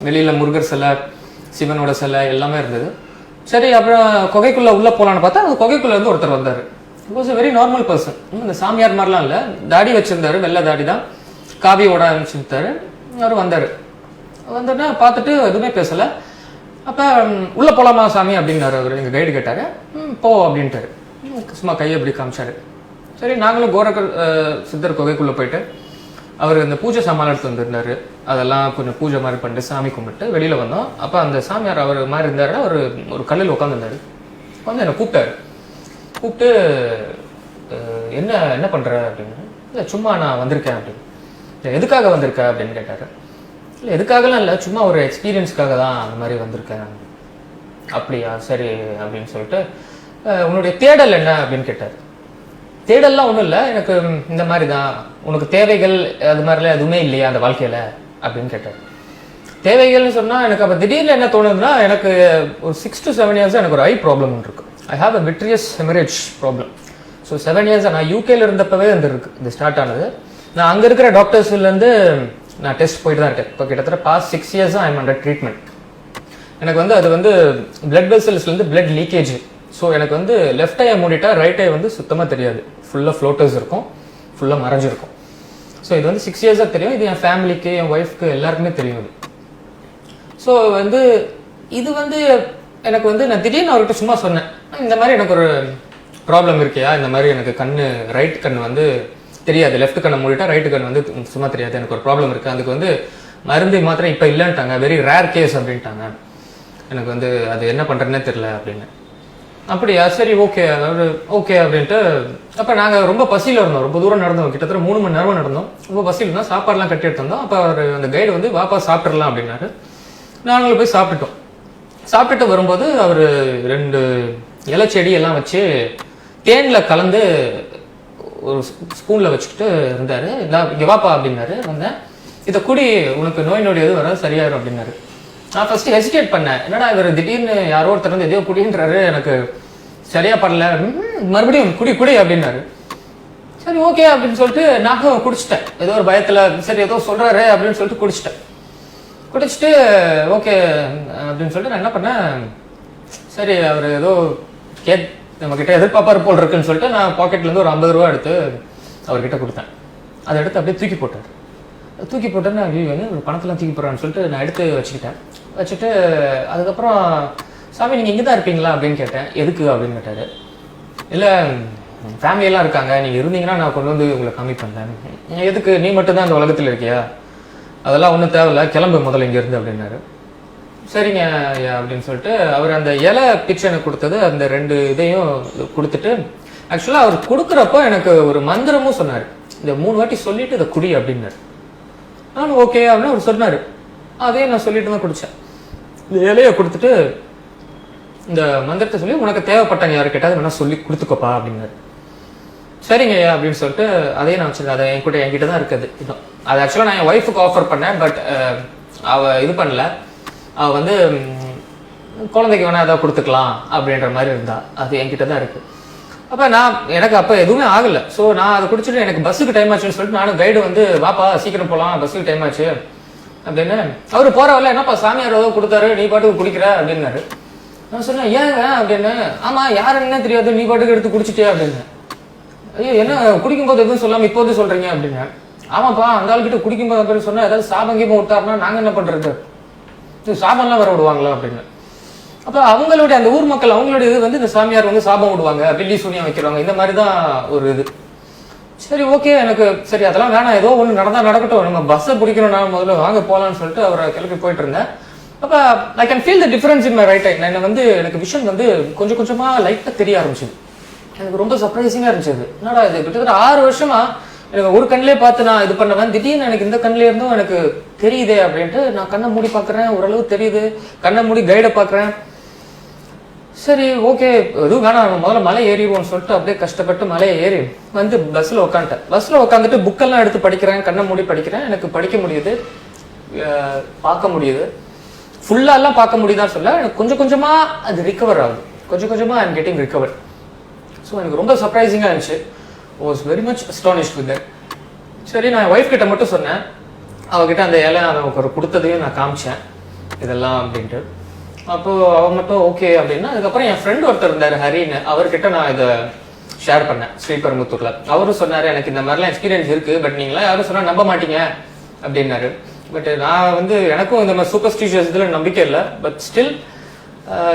வெளியில் முருகர் சிலை, சிவனோட சிலை எல்லாமே இருந்தது. சரி, அப்புறம் குகைக்குள்ளே உள்ளே போகலான்னு பார்த்தா அந்த குகைக்குள்ளே இருந்து ஒருத்தர் வந்தார். It was a very normal person. இந்த சாமியார் மாதிரிலாம் இல்லை, தாடி வச்சிருந்தாரு, வெள்ளை தாடி தான், காவியோட ஆரம்பிச்சுட்டாரு. அவர் வந்தார். வந்தோடனே பார்த்துட்டு எதுவுமே பேசலை. அப்போ உள்ளே போகலாமா சாமி அப்படின்னாரு. அவர் எங்கள் கைடு கேட்டார். போ அப்படின்ட்டாரு. சும்மா கையை அப்படி காமிச்சாரு. சரி, நாங்களும் கோரக்கர் சித்தர் குகைக்குள்ளே போயிட்டு அவர் இந்த பூஜை சாமான் எடுத்து வந்திருந்தாரு. அதெல்லாம் கொஞ்சம் பூஜை மாதிரி பண்ணிட்டு சாமி கும்பிட்டு வெளியில் வந்தோம். அப்போ அந்த சாமியார் அவர் மாதிரி இருந்தாரு. அவர் ஒரு கல்லில் உட்காந்துருந்தாரு. உட்காந்து என்னை கூப்பிட்டு என்ன என்ன பண்ணுற அப்படின்னு. இல்லை, சும்மா நான் வந்திருக்கேன் அப்படின்னு. இல்லை, எதுக்காக வந்திருக்க அப்படின்னு கேட்டார். இல்லை, எதுக்காகலாம் இல்லை, சும்மா ஒரு எக்ஸ்பீரியன்ஸ்க்காக தான் அந்த மாதிரி வந்திருக்கேன். அப்படியா, சரி அப்படின்னு சொல்லிட்டு உன்னுடைய தேடல் என்ன அப்படின்னு கேட்டார். தேடல்லாம் ஒன்றும் இல்லை, எனக்கு இந்த மாதிரி தான், உனக்கு தேவைகள் அது மாதிரிலாம் எதுவுமே இல்லையா அந்த வாழ்க்கையில் அப்படின்னு கேட்டார். தேவைகள்னு சொன்னால் எனக்கு அப்போ திடீர்னு என்ன தோணுதுன்னா, எனக்கு ஒரு 6 to 7 years எனக்கு ஒரு ஐ ப்ராப்ளம் இருக்கு. I have a vitreous haemorrhage problem. So 7 years நான் யூகேல இருந்தப்பவே இருக்கு இது ஸ்டார்ட் ஆனது. நான் அங்கே இருக்கிற டாக்டர்ஸ்லேருந்து நான் டெஸ்ட் போயிட்டு தான் இருக்கேன். இப்போ கிட்டத்தட்ட past 6 years I am under treatment. எனக்கு வந்து அது வந்து பிளட் வெசல்ஸ்லேருந்து பிளட் லீக்கேஜ். ஸோ எனக்கு வந்து லெஃப்ட் ஐயை மூடிட்டா ரைட் ஐ வந்து சுத்தமாக தெரியாது. ஃபுல்லாக ஃப்ளோட்டர்ஸ் இருக்கும், ஃபுல்லாக மறைஞ்சிருக்கும். ஸோ இது வந்து 6 years தெரியும். இது என் ஃபேமிலிக்கு, என் ஒய்ஃப்க்கு எல்லாருக்குமே தெரியும். ஸோ வந்து இது வந்து எனக்கு வந்து நான் திடீர்னு அவர்கிட்ட சும்மா சொன்னேன், இந்த மாதிரி எனக்கு ஒரு ப்ராப்ளம் இருக்கியா, இந்த மாதிரி எனக்கு கண்ணு ரைட் கண் வந்து தெரியாது, லெஃப்ட் கண்ணை மூடிட்டா ரைட்டு கண் வந்து சும்மா தெரியாது, எனக்கு ஒரு ப்ராப்ளம் இருக்குது, அதுக்கு வந்து மருந்து மாத்திரம் இப்போ இல்லைன்ட்டாங்க, வெரி ரேர் கேஸ் அப்படின்ட்டாங்க, எனக்கு வந்து அது என்ன பண்ணுறதுனே தெரில அப்படின்னு. அப்படியா, சரி, ஓகே ஓகே அப்படின்ட்டு. அப்போ நாங்கள் ரொம்ப பசியில் இருந்தோம், ரொம்ப தூரம் நடந்தோம், கிட்டத்தட்ட 3 மணி நேரமாக நடந்தோம், ரொம்ப பசியில் இருந்தோம், சாப்பாடுலாம் கட்டி எடுத்திருந்தோம். அப்போ அவர் அந்த கைடு வந்து வாப்பா சாப்பிட்றலாம் அப்படின்னாரு. நாங்களும் போய் சாப்பிட்டுட்டோம். சாப்பிட்டுட்டு வரும்போது அவர் 2 இலை செடி எல்லாம் வச்சு தேனில் கலந்து ஒரு ஸ்பூனில் வச்சுக்கிட்டு இருந்தார். இங்கே வாப்பா அப்படின்னாரு. வந்தேன். இதை குடி, உனக்கு நோய் நொடி எதுவும் வராது, சரியாயிரும் அப்படின்னாரு. நான் ஃபர்ஸ்ட் ஹெசிடேட் பண்ணேன், என்னடா இவர் திடீர்னு யாரோ ஒருத்தர் வந்து எதையோ குடின்றாரு, எனக்கு சரியா படல, மறுபடியும் குடி அப்படின்னாரு. சரி, ஓகே அப்படின்னு சொல்லிட்டு நானும் குடிச்சிட்டேன். ஏதோ ஒரு பயத்தில், சரி ஏதோ சொல்றாரு அப்படின்னு சொல்லிட்டு குடிச்சிட்டு ஓகே அப்படின்னு சொல்லிட்டு நான் என்ன பண்ணேன், சரி அவர் ஏதோ நம்ம கிட்ட எதிர்பார்ப்பாரு போல் இருக்குன்னு சொல்லிட்டு நான் பாக்கெட்லேருந்து ஒரு 50 ரூபா எடுத்து அவர்கிட்ட கொடுத்தேன். அதை எடுத்து அப்படியே தூக்கி போட்டேன்னு ஒரு பணத்தெல்லாம் தூக்கி போடுறான்னு சொல்லிட்டு நான் எடுத்து வச்சுட்டு அதுக்கப்புறம் சாமி நீங்கள் இங்கே தான் இருப்பீங்களா அப்படின்னு கேட்டேன். எதுக்கு அப்படின்னு கேட்டார். இல்லை, ஃபேமிலியெல்லாம் இருக்காங்க, நீங்கள் இருந்தீங்கன்னா நான் கொண்டு வந்து உங்களை கம்மி பண்ணேன். எதுக்கு, நீ மட்டும்தான் அந்த உலகத்தில் இருக்கியா, அதெல்லாம் ஒன்றும் தேவையில்ல, கிளம்பு முதல்ல இங்கேருந்து அப்படின்னாரு. சரிங்க அப்படின்னு சொல்லிட்டு அவர் அந்த இலை பிச்சை எனக்கு கொடுத்தது, அந்த 2 இதையும் கொடுத்துட்டு, ஆக்சுவலாக அவர் கொடுக்குறப்போ எனக்கு ஒரு மந்திரமும் சொன்னார், இந்த 3 வாட்டி சொல்லிட்டு இதை குடி அப்படின்னாரு. நானும் ஓகே அப்படின்னு அவர் சொன்னார். அதே நான் சொல்லிட்டு தான் குடித்தேன். இந்த இலையை கொடுத்துட்டு இந்த மந்திரத்தை சொல்லி, உனக்கு தேவைப்பட்டாங்க யாரு கேட்டால் வேணா சொல்லி கொடுத்துக்கோப்பா அப்படின்னாரு. சரிங்க அப்படின்னு சொல்லிட்டு அதையும் நான் வச்சிருக்கேன். அதை என்கிட்ட தான் இருக்குது. இதுதான் அது ஆக்சுவலாக நான் என் ஒய்ஃபுக்கு ஆஃபர் பண்ணேன். பட் அவள் இது பண்ணல. அவள் வந்து குழந்தைக்கு வேணா ஏதாவது கொடுத்துக்கலாம் அப்படின்ற மாதிரி இருந்தா. அது என்கிட்ட தான் இருக்குது. அப்போ எனக்கு அப்போ எதுவுமே ஆகலை. ஸோ நான் அதை குடிச்சிட்டு எனக்கு பஸ்ஸுக்கு டைம் ஆச்சுன்னு சொல்லிட்டு நானும் கைடு வந்து வாப்பா சீக்கிரம் போகலாம், பஸ்ஸுக்கு டைம் ஆச்சு அப்படின்னு. அவர் போகிறவரில் என்னப்பா சாமியார் ஏதோ கொடுத்தாரு, நீ பாட்டுக்கு குடிக்கிற அப்படின்னாரு. நான் சொன்னேன், ஏங்க அப்படின்னு. ஆமாம், யாருன்னு தெரியாது, நீ பாட்டுக்கு எடுத்து குடிச்சிட்டே அப்படின்னு. ஐயோ, என்ன குடிக்கும்போது எதுவும் சொல்லாமல் இப்போது சொல்கிறீங்க அப்படின்னு. ஆமாப்பா, அந்த ஆள்கிட்ட குடிக்கும்போது அப்படின்னு சொன்னால் ஏதாவது சாபங்கீபம் விட்டாருன்னா நாங்கள் என்ன பண்ணுறது, சாபம்லாம் வர விடுவாங்களா அப்படின்னு. அப்போ அவங்களுடைய அந்த ஊர் மக்கள் அவங்களுடைய இது வந்து இந்த சாமியார் வந்து சாபம் விடுவாங்க, பில்லி சூனியம் வைக்கிறாங்க, இந்த மாதிரி தான் ஒரு இது. சரி, ஓகே, எனக்கு சரி அதெல்லாம் வேணாம், ஏதோ ஒன்று நடந்தால் நடக்கட்டும், நம்ம பஸ்ஸை பிடிக்கணும், நான் முதல்ல வாங்க போகலான்னு சொல்லிட்டு அவரை கிளப்பி போயிட்டு இருந்தேன். அப்போ I can feel the difference in my right I. நான் வந்து எனக்கு விஷன் வந்து கொஞ்சம் கொஞ்சமாக லைட்டாக தெரிய ஆரம்பிச்சுது. எனக்கு ரொம்ப சர்ப்ரைசிங்காக இருந்துச்சு. என்னடா இது, கிட்டத்தட்ட 6 வருஷமா எனக்கு ஒரு கண்ணிலே பார்த்து நான் இது பண்ணவேன், திடீர்னு எனக்கு இந்த கண்ணிலே இருந்தும் எனக்கு தெரியுதே அப்படின்ட்டு நான் கண்ணை மூடி பார்க்குறேன், ஓரளவு தெரியுது, கண்ணை மூடி கைடை பார்க்குறேன். சரி, ஓகே, எதுவும் வேணாம், முதல்ல மலை ஏறிடுவோம்னு சொல்லிட்டு அப்படியே கஷ்டப்பட்டு மலையை ஏறி வந்து பஸ்ஸில் உட்காந்துட்டேன். பஸ்ஸில் உட்காந்துட்டு புக்கெல்லாம் எடுத்து படிக்கிறேன், கண்ணை மூடி படிக்கிறேன். எனக்கு படிக்க முடியுது, பார்க்க முடியுது, ஃபுல்லாலாம் பார்க்க முடியுதான்னு சொல்ல, எனக்கு கொஞ்சம் கொஞ்சமாக அது ரிகவர் ஆகுது, கொஞ்சம் கொஞ்சமாக I am getting recover. So எனக்கு ரொம்ப சர்ப்ரைசிங்காக இருந்துச்சு. Was very much astonished with that. சரி, நான் ஒய்ஃப் கிட்ட மட்டும் சொன்னேன். அவகிட்ட அந்த இலை அவனுக்கு ஒரு கொடுத்ததையும் நான் காமிச்சேன். இதெல்லாம் அப்படின்ட்டு. அப்போ அவன் மட்டும் ஓகே அப்படின்னா, அதுக்கப்புறம் என் ஃப்ரெண்ட் ஒருத்தர் இருந்தார் ஹரின்னு, அவர்கிட்ட நான் இதை ஷேர் பண்ணேன் ஸ்ரீபெரும்புத்தூர்ல. அவரும் சொன்னாரு எனக்கு இந்த மாதிரிலாம் எக்ஸ்பீரியன்ஸ் இருக்கு, பட் நீங்களா யாரும் சொன்னா நம்ப மாட்டீங்க அப்படின்னாரு. பட் நான் வந்து எனக்கும் இந்த மாதிரி சூப்பர்ஸ்டிஷியஸ் இதுல நம்பிக்கை இல்லை, பட் ஸ்டில்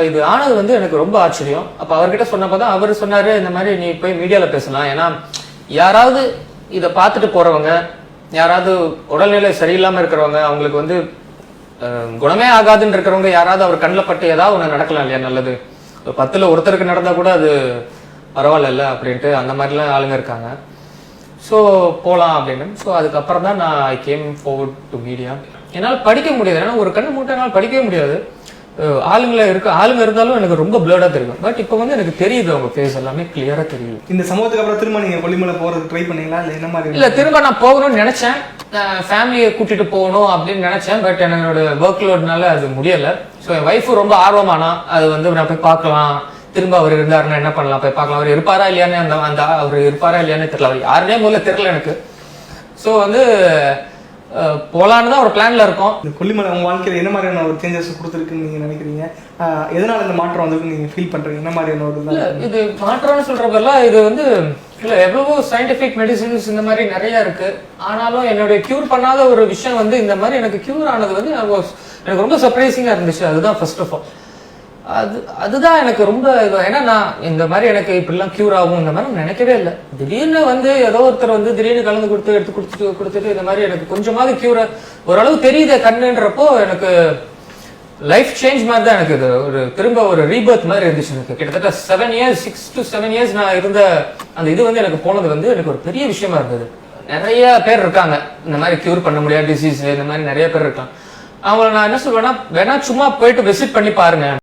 இது ஆனது வந்து எனக்கு ரொம்ப ஆச்சரியம். அப்ப அவர்கிட்ட சொன்னப்பதான் அவர் சொன்னாரு இந்த மாதிரி நீ போய் மீடியால பேசலாம், ஏன்னா யாராவது இதை பார்த்துட்டு போறவங்க, யாராவது உடல்நிலை சரியில்லாம இருக்கிறவங்க, அவங்களுக்கு வந்து குணமே ஆகாதுன்னு இருக்கிறவங்க யாராவது அவர் கண்ணில் பட்டு ஏதாவது ஒன்று நடக்கலாம் இல்லையா, நல்லது 10ல் ஒருத்தருக்கு நடந்தா கூட அது பரவாயில்ல அப்படின்ட்டு அந்த மாதிரிலாம் ஆளுங்க இருக்காங்க. ஸோ போகலாம் அப்படின்னு. ஸோ அதுக்கப்புறம் தான் நான் I came forward to media. என்னால் படிக்க முடியாது, ஏன்னா ஒரு கண்ணு மூட்டை என்னால் படிக்கவே முடியாது. ஆளுங்க இருந்தாலும் எனக்கு ரொம்ப பிளர்டா தெரியும். பட் இப்போ வந்து எனக்கு தெரியுது, அவங்க ஃபேஸ் எல்லாமே கிளியரா தெரியுது. இந்த சம்பவத்துக்கு அப்புறம் திரும்ப நீங்க கொல்லிமலை போறது ட்ரை பண்ணீங்களா இல்ல என்ன மாதிரி? இல்ல, திரும்ப நான் போகணும்னு நினைச்சேன், ஃபேமிலியை கூட்டிட்டு போகணும் அப்படின்னு நினைச்சேன். பட் என்னோட ஒர்க் லோட்னால அது முடியல. ஸோ என் ஒய்ஃபு ரொம்ப ஆர்வமானா அது வந்து நான் போய் பார்க்கலாம், திரும்ப அவர் இருந்தாருன்னா என்ன பண்ணலாம், போய் பார்க்கலாம், அவர் இருப்பாரா இல்லையான்னு அந்த அவர் இருப்பாரா இல்லையான்னு தெரியல, அவர் யாருனே முதல்ல தெரியல எனக்கு. ஸோ வந்து போலான்னு தான் ஒரு பிளான்ல இருக்கும். இந்த கொல்லிமலை உங்க வாழ்க்கையில என்ன மாதிரியான ஒரு சேஞ்சஸ் கொடுத்துருக்குன்னு நீங்க நினைக்கிறீங்க? எதனால இந்த மாற்றம் வந்து நீங்க ஃபீல் பண்றீங்க? என்ன மாதிரியான ஒரு இது மாற்றம்னு சொல்றப்பெல்லாம் இது வந்து இல்ல, எவ்வளவோ சயின்டிபிக் மெடிசின்ஸ் இந்த மாதிரி நிறைய இருக்கு. ஆனாலும் என்னுடைய கியூர் பண்ணாத ஒரு விஷயம் வந்து இந்த மாதிரி எனக்கு கியூர் ஆனது வந்து எனக்கு ரொம்ப சர்ப்ரைசிங்கா இருந்துச்சு. அதுதான் ஃபர்ஸ்ட் ஆஃப் ஆல் அதுதான் எனக்கு ரொம்ப ஏன்னா நான் இந்த மாதிரி எனக்கு இப்படிலாம் கியூர் ஆகும் இந்த மாதிரி நினைக்கவே இல்லை. திடீர்னு வந்து ஏதோ ஒருத்தர் வந்து திடீர்னு கலந்து எடுத்து கொடுத்துட்டு இந்த மாதிரி எனக்கு கொஞ்சமாவது கியூர் ஓரளவு தெரியுது கண்ணுன்றப்போ எனக்கு லைஃப் சேஞ்ச் மாதிரி தான். எனக்கு இது ஒரு திரும்ப ஒரு ரீபர்த் மாதிரி இருந்துச்சு. எனக்கு கிட்டத்தட்ட 6 to 7 years நான் இருந்த அந்த இது வந்து எனக்கு போனது வந்து எனக்கு ஒரு பெரிய விஷயமா இருந்தது. நிறைய பேர் இருக்காங்க இந்த மாதிரி கியூர் பண்ண முடியாத டிசீஸ், இந்த மாதிரி நிறைய பேர் இருக்காங்க. அவங்கள நான் என்ன சொல்வேன்னா, வேணா சும்மா போயிட்டு விசிட் பண்ணி பாருங்க.